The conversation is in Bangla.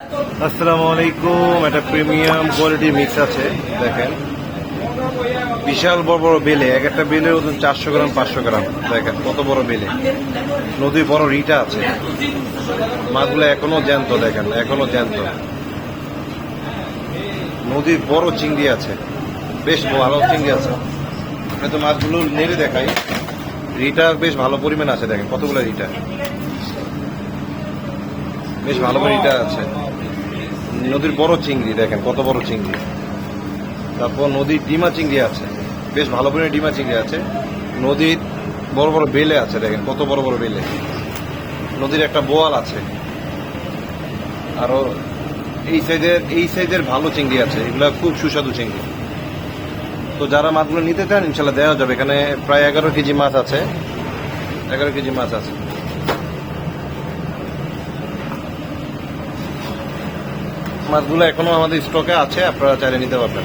আসসালামু আলাইকুম। একটা প্রিমিয়াম কোয়ালিটি মিক্স আছে, দেখেন বিশাল বড় বড় বেলে, এক একটা বেলের ওজন 400 গ্রাম 500 গ্রাম। দেখেন কত বড় বেলে, নদীর বড় রিটা আছে, মাছগুলো এখনো জ্যান্ত, দেখেন এখনো জ্যান্ত। নদীর বড় চিংড়ি আছে, বেশ ভালো চিংড়ি আছে। হয়তো মাছগুলো নেড়ে দেখাই। রিটা বেশ ভালো পরিমাণ আছে, দেখেন কতগুলো রিটা, বেশ ভালো রিটা আছে। নদীর বড় চিংড়ি, দেখেন কত বড় চিংড়ি। তারপর নদীর ডিমা চিংড়ি আছে, বেশ ভালো পরিমাণে ডিমা চিংড়ি আছে। নদীর বড় বড় বেলে আছে, দেখেন কত বড় বড় বেলে। নদীর একটা বোয়াল আছে, আরো এই সাইজের ভালো চিংড়ি আছে, এগুলা খুব সুস্বাদু চিংড়ি। তো যারা মাছগুলো নিতে চান ইনশাল্লাহ দেওয়া যাবে। এখানে প্রায় 11 কেজি মাছ আছে, 11 কেজি মাছ আছে। মাছগুলো এখনো আমাদের স্টকে আছে, আপনারা চাইলে নিতে পারবেন।